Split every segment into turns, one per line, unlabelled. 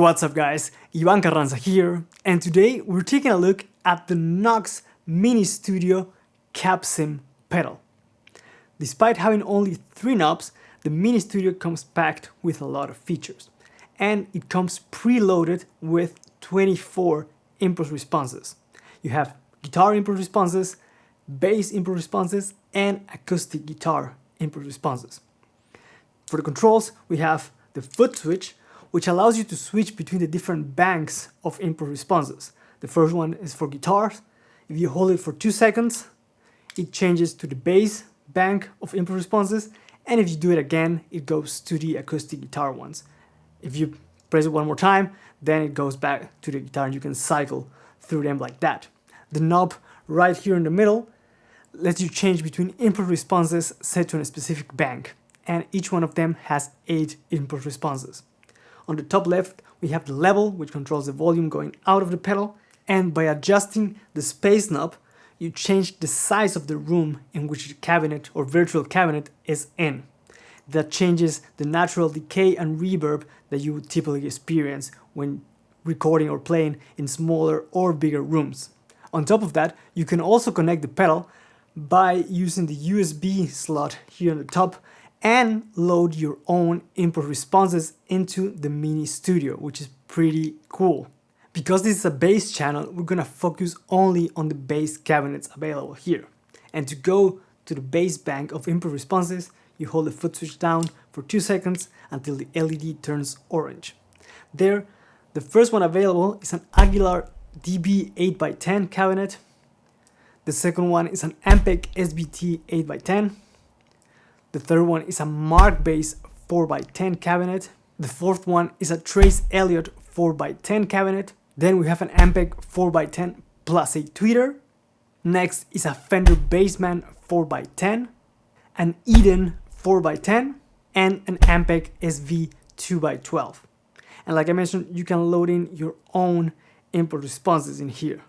What's up guys, Ivan Carranza here, and today we're taking a look at the NUX Mini Studio Cap Sim pedal. Despite having only 3 knobs, the Mini Studio comes packed with a lot of features, and it comes preloaded with 24 impulse responses. You have guitar impulse responses, bass impulse responses, and acoustic guitar impulse responses. For the controls, we have the foot switch, which allows you to switch between the different banks of impulse responses. The first one is for guitars. If you hold it for 2 seconds, it changes to the bass bank of impulse responses, and if you do it again, it goes to the acoustic guitar ones. If you press it one more time, then it goes back to the guitar and you can cycle through them like that. The knob right here in the middle lets you change between impulse responses set to a specific bank, and each one of them has 8 impulse responses. On the top left, we have the level, which controls the volume going out of the pedal, and by adjusting the space knob, you change the size of the room in which the cabinet or virtual cabinet is in. That changes the natural decay and reverb that you would typically experience when recording or playing in smaller or bigger rooms. On top of that, you can also connect the pedal by using the USB slot here on the top and load your own impulse responses into the Mini Studio, which is pretty cool. Because this is a bass channel, we're gonna focus only on the bass cabinets available here. And to go to the bass bank of impulse responses, you hold the foot switch down for 2 seconds until the LED turns orange. There, the first one available is an Aguilar DB 8x10 cabinet. The second one is an Ampeg SVT 8x10. The third one is a Mark Bass 4x10 cabinet. The fourth one is a Trace Elliot 4x10 cabinet. Then we have an Ampeg 4x10 plus a tweeter. Next is a Fender Bassman 4x10, an Eden 4x10, and an Ampeg SV 2x12. And like I mentioned, you can load in your own impulse responses in here.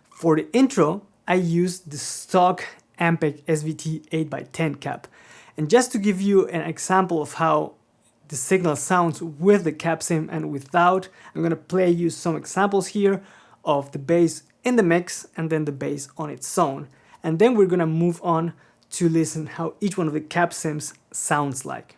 For the intro, I used the stock Ampeg SVT 8x10 cap. And just to give you an example of how the signal sounds with the cap sim and without, I'm gonna play you some examples here of the bass in the mix and then the bass on its own. And then we're gonna move on to listen how each one of the cap sims sounds like.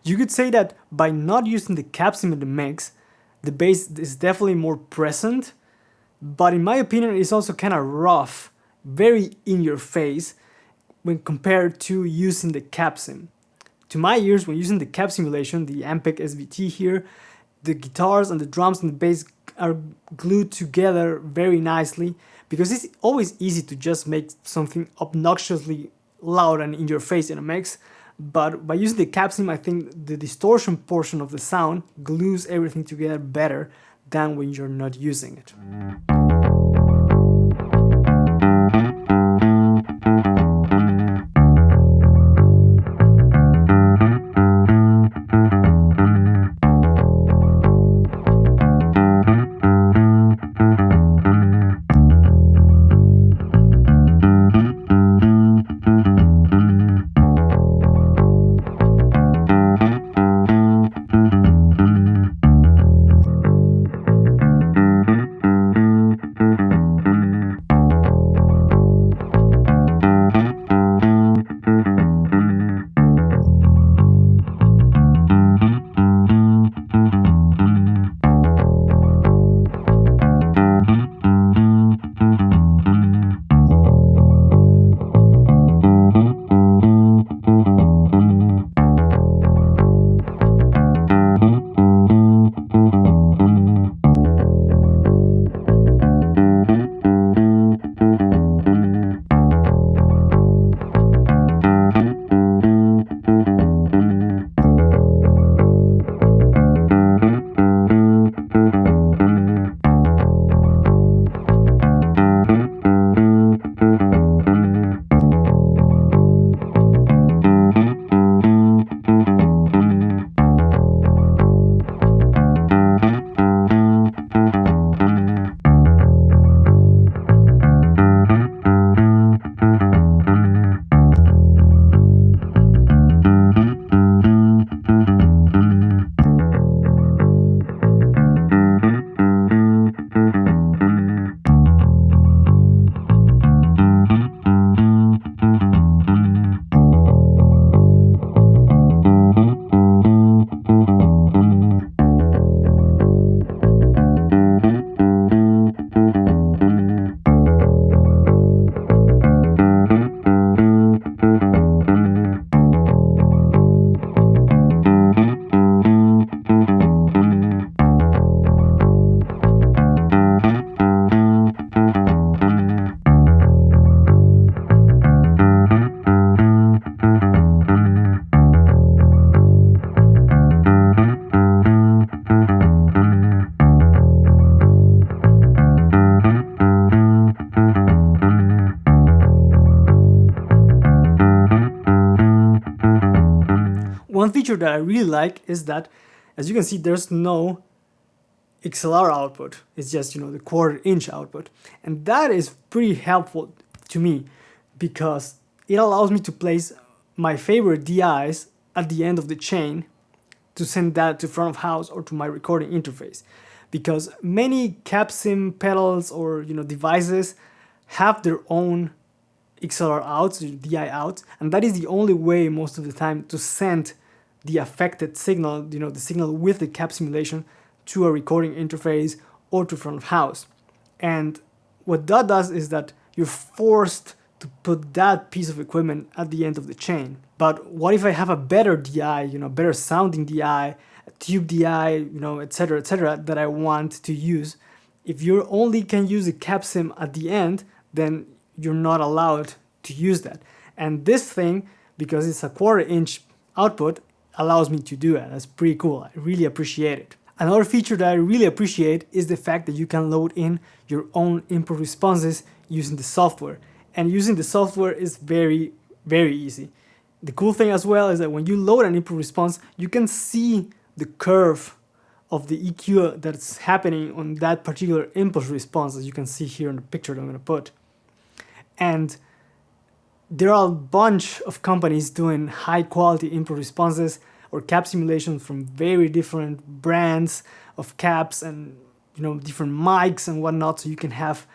You could say that by not using the cap sim in the mix, the bass is definitely more present, but in my opinion it's also kind of rough, very in your face when compared to using the cap sim. To my ears, when using the cap simulation, the Ampeg SVT here, the guitars and the drums and the bass are glued together very nicely, because it's always easy to just make something obnoxiously loud and in your face in a mix. But by using the cap sim, I think the distortion portion of the sound glues everything together better than when you're not using it. feature that I really like is that, as you can see, there's no XLR output. It's just, you know, the 1/4 inch output. And that is pretty helpful to me because it allows me to place my favorite DIs at the end of the chain to send that to front of house or to my recording interface. Because many CapSim pedals or, you know, devices have their own XLR outs, DI outs, and that is the only way most of the time to send the affected signal, you know, the signal with the cap simulation to a recording interface or to front of house. And what that does is that you're forced to put that piece of equipment at the end of the chain. But what if I have a better DI, you know, better sounding DI, a tube DI, you know, etc., that I want to use? If you only can use the CapSim at the end, then you're not allowed to use that. And this thing, because it's a 1/4 inch output, allows me to do it. That's pretty cool. I really appreciate it. Another feature that I really appreciate is the fact that you can load in your own input responses using the software. And using the software is very, very easy. The cool thing as well is that when you load an input response, you can see the curve of the EQ that's happening on that particular impulse response, as you can see here in the picture that I'm going to put. And there are a bunch of companies doing high quality input responses or cap simulations from very different brands of caps and, you know, different mics and whatnot. So you can have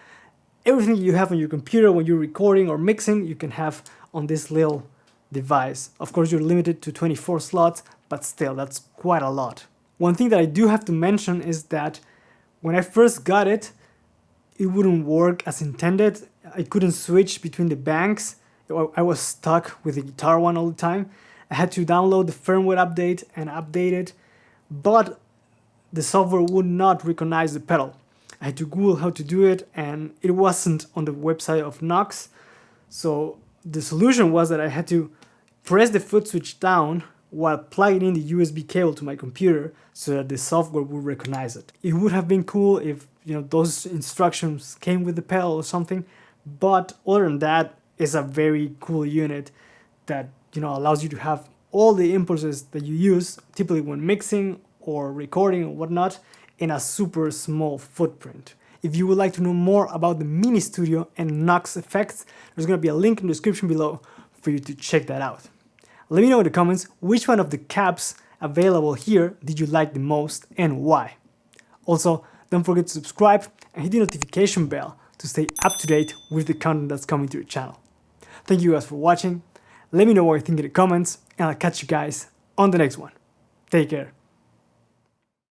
everything you have on your computer when you're recording or mixing, you can have on this little device. Of course, you're limited to 24 slots, but still, that's quite a lot. One thing that I do have to mention is that when I first got it, it wouldn't work as intended. I couldn't switch between the banks. I was stuck with the guitar one all the time. I had to download the firmware update and update it, but the software would not recognize the pedal. I had to Google how to do it, and it wasn't on the website of NUX. So the solution was that I had to press the foot switch down while plugging in the USB cable to my computer so that the software would recognize it. It would have been cool if, you know, those instructions came with the pedal or something, but other than that, it's a very cool unit that, you know, allows you to have all the impulses that you use typically when mixing or recording or whatnot in a super small footprint. If you would like to know more about the Mini Studio and NUX effects, there's going to be a link in the description below for you to check that out. Let me know in the comments which one of the caps available here did you like the most and why. Also, don't forget to subscribe and hit the notification bell to stay up to date with the content that's coming to your channel. Thank you guys for watching. Let me know what you think in the comments, and I'll catch you guys on the next one. Take care.